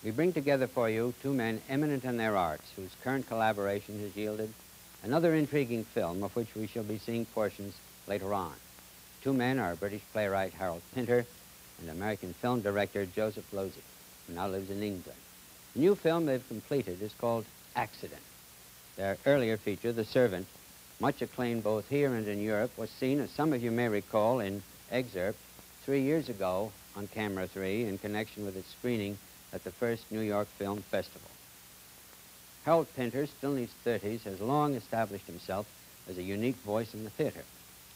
We bring together for you two men eminent in their arts, whose current collaboration has yielded another intriguing film of which we shall be seeing portions later on. Two men are British playwright Harold Pinter and American film director Joseph Losey, who now lives in England. The new film they've completed is called Accident. Their earlier feature, The Servant, much acclaimed both here and in Europe, was seen, as some of you may recall, in excerpt 3 years ago on Camera 3 in connection with its screening at the first New York Film Festival. Harold Pinter, still in his 30s, has long established himself as a unique voice in the theater.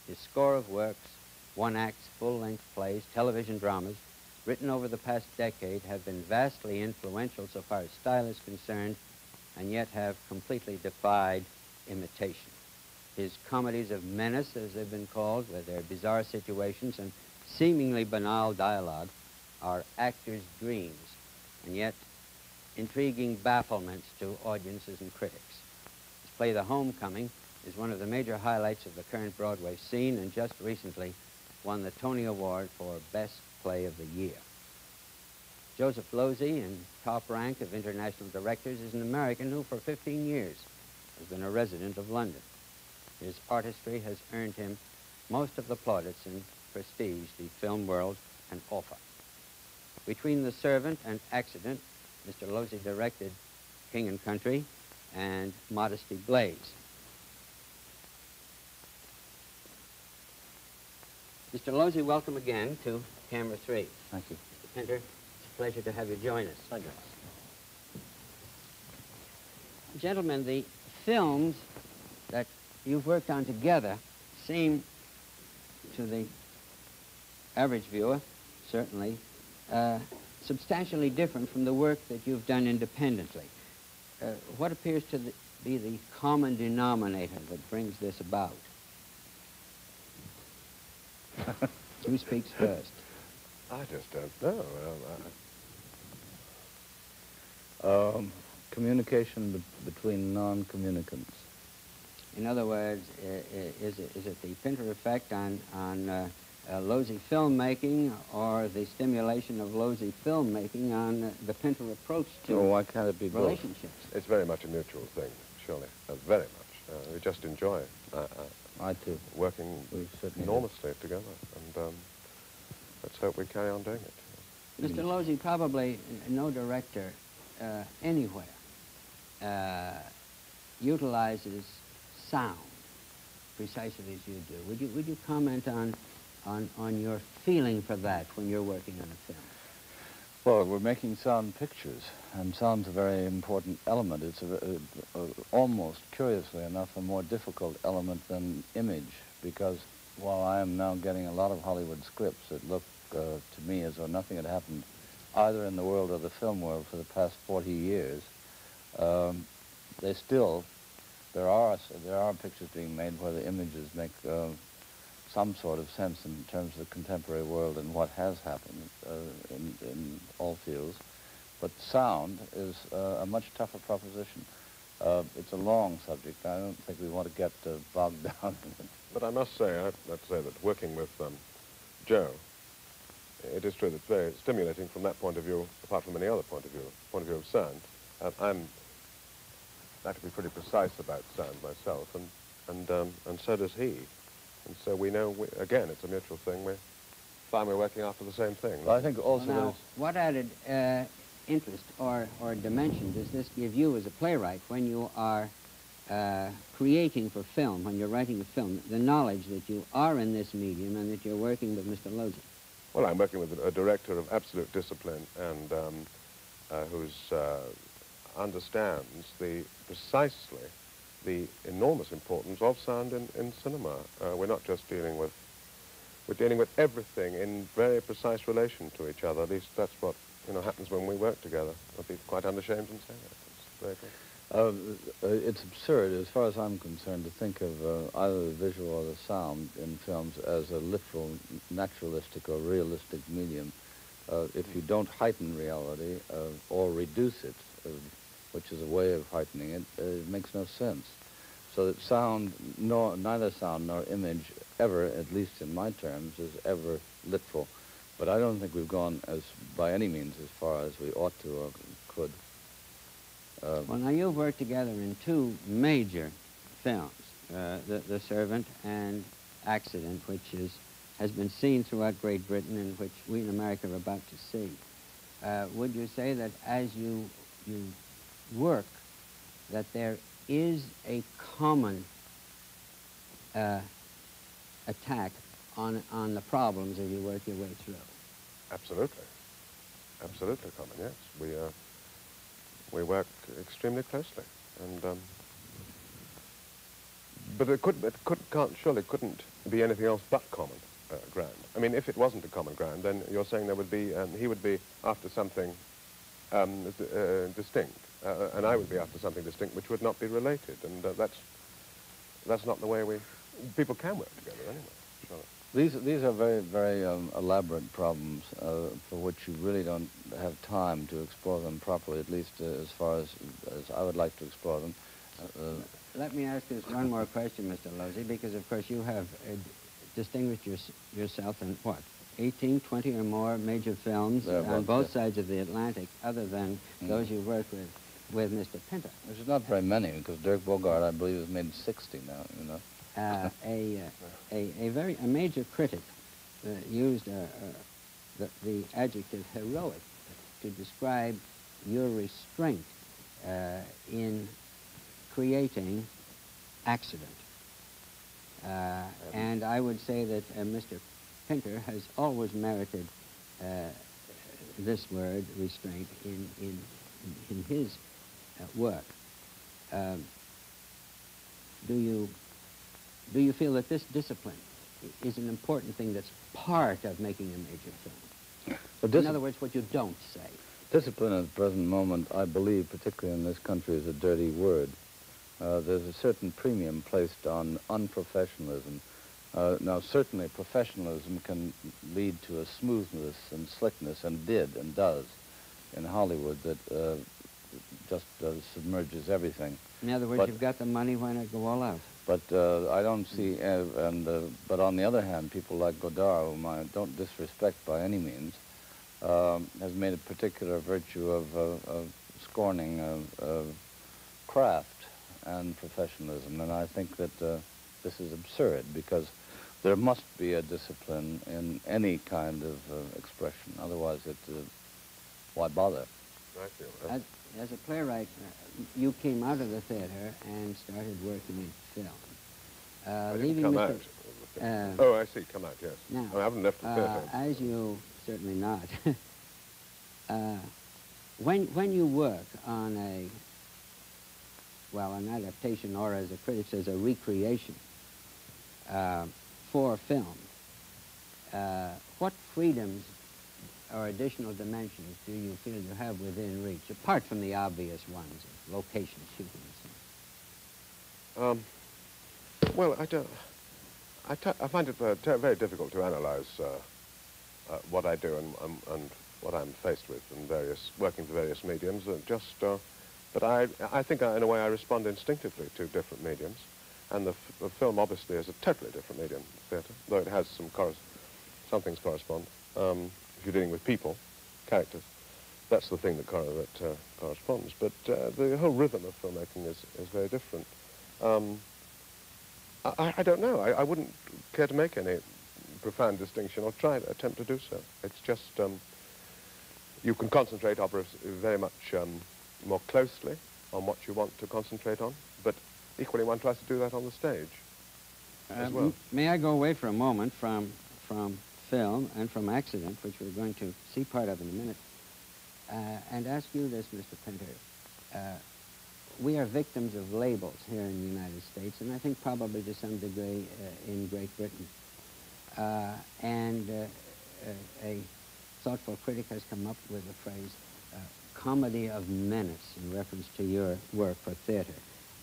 His score of works, one-acts, full-length plays, television dramas, written over the past decade, have been vastly influential so far as style is concerned, and yet have completely defied imitation. His comedies of menace, as they've been called, with their bizarre situations and seemingly banal dialogue, are actors' dreams, and yet intriguing bafflements to audiences and critics. His play, The Homecoming, is one of the major highlights of the current Broadway scene, and just recently won the Tony Award for Best Play of the Year. Joseph Losey, in top rank of international directors, is an American who for 15 years has been a resident of London. His artistry has earned him most of the plaudits and prestige the film world can offer. Between The Servant and Accident, Mr. Losey directed King and Country and Modesty Blaze. Mr. Losey, welcome again to Camera 3. Thank you. Mr. Pinter, it's a pleasure to have you join us. Thank you. Gentlemen, the films that you've worked on together seem, to the average viewer, certainly, substantially different from the work that you've done independently. What appears to be the common denominator that brings this about? Who speaks first? I just don't know. Communication between non-communicants. In other words, is it the Pinter effect on Losey filmmaking, or the stimulation of Losey filmmaking on the Pinter approach to why can't it be relationships? Both? It's very much a mutual thing, surely. Very much. We just enjoy I too. working enormously together, and let's hope we carry on doing it. Mr. Losey, probably no director anywhere utilizes sound precisely as you do. Would you comment on your feeling for that when you're working on a film? Well, we're making sound pictures, and sound's a very important element. It's almost, curiously enough, a more difficult element than image, because while I am now getting a lot of Hollywood scripts that look to me as though nothing had happened either in the world or the film world for the past 40 years, there are pictures being made where the images make some sort of sense in terms of the contemporary world and what has happened in all fields. But sound is a much tougher proposition. It's a long subject. I don't think we want to get bogged down in it. But I must say, I have to say that working with Joe, it is true that it's very stimulating from that point of view, apart from any other point of view of sound. I like to be pretty precise about sound myself, and so does he. And so we know, again, it's a mutual thing. We find we're working after the same thing. Well, I think also now, what added interest or dimension does this give you as a playwright when you are creating for film, when you're writing a film, the knowledge that you are in this medium and that you're working with Mr. Losey? Well, I'm working with a director of absolute discipline and who understands precisely the enormous importance of sound in cinema. We're not just dealing with, we're dealing with everything in very precise relation to each other. At least that's what happens when we work together. I'd be quite unashamed in saying that. It's very good. It's absurd, as far as I'm concerned, to think of either the visual or the sound in films as a literal, naturalistic or realistic medium. If you don't heighten reality or reduce it, which is a way of heightening it, it makes no sense. So that sound, neither sound nor image ever, at least in my terms, is ever literal. But I don't think we've gone by any means as far as we ought to or could. Well, now you've worked together in two major films, The Servant and Accident, which has been seen throughout Great Britain and which we in America are about to see. Would you say that as you work, that there is a common attack on the problems as you work your way through? Absolutely. Absolutely common, yes. We work extremely closely. And, but surely couldn't be anything else but common ground. I mean, if it wasn't a common ground, then you're saying there would be, he would be after something distinct, and I would be after something distinct which would not be related, and that's not the way people can work together anyway. Surely. These are very, very elaborate problems for which you really don't have time to explore them properly, at least as far as I would like to explore them. Let me ask this one more question, Mr. Losey, because of course you have distinguished yourself in what, 18, 20 or more major films on both sides of the Atlantic, other than those you worked with Mr. Pinter. Which is not very many, because Dirk Bogarde, I believe, has made 60 now, you know. A major critic used the adjective heroic to describe your restraint in creating Accident. And I would say that Mr. Pinter has always merited this word, restraint, in his work. Do you feel that this discipline is an important thing that's part of making a major film? In other words, what you don't say. Discipline at the present moment, I believe, particularly in this country, is a dirty word. There's a certain premium placed on unprofessionalism. Now, certainly professionalism can lead to a smoothness and slickness, and did and does in Hollywood, that just submerges everything. In other words, you've got the money, why not go all out? But I don't see, but on the other hand, people like Godard, whom I don't disrespect by any means, has made a particular virtue of scorning craft and professionalism, and I think that this is absurd, because there must be a discipline in any kind of expression. Otherwise, why bother? I feel that. As a playwright, you came out of the theater and started working in film. I didn't come out of the theater. Oh, I see, come out, yes. Now, I haven't left the theater. As you, certainly not. When you work on an adaptation, or as a critic says, a recreation for film, what freedoms or additional dimensions do you feel you have within reach, apart from the obvious ones of location shooting and so on? Well, I find it very difficult to analyze what I do and what I'm faced with in working for various mediums. But I think in a way I respond instinctively to different mediums, and the film obviously is a totally different medium, theatre, though it has some things correspond. If you're dealing with people, characters, that's the thing that corresponds. But the whole rhythm of filmmaking is very different. I don't know. I wouldn't care to make any profound distinction or attempt to do so. It's just you can concentrate very much more closely on what you want to concentrate on, but equally one tries to do that on the stage as well. May I go away for a moment from film and from Accident, which we're going to see part of in a minute, and ask you this, Mr. Pinter. We are victims of labels here in the United States, and I think probably to some degree in Great Britain. A thoughtful critic has come up with the phrase comedy of menace in reference to your work for theater,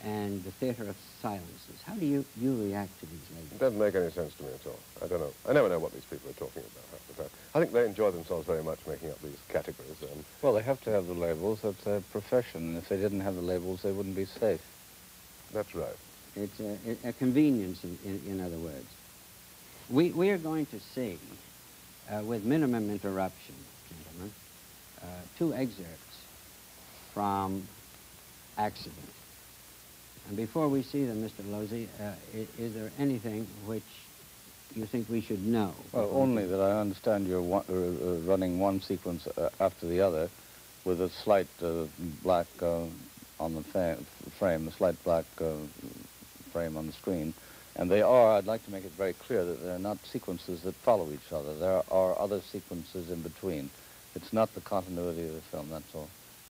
and the theater of silences. How do you react to these labels? It doesn't make any sense to me at all. I don't know. I never know what these people are talking about half the time. I think they enjoy themselves very much making up these categories. Well, they have to have the labels. That's their profession. And if they didn't have the labels, they wouldn't be safe. That's right. It's a convenience, in other words. We are going to see with minimum interruption, gentlemen, 2 excerpts from Accident. And before we see them, Mr. Losey, is there anything which you think we should know? Well, only that I understand you're running one sequence after the other with a slight black on the frame, a slight black frame on the screen. And they are, I'd like to make it very clear that they're not sequences that follow each other. There are other sequences in between. It's not the continuity of the film, that's all.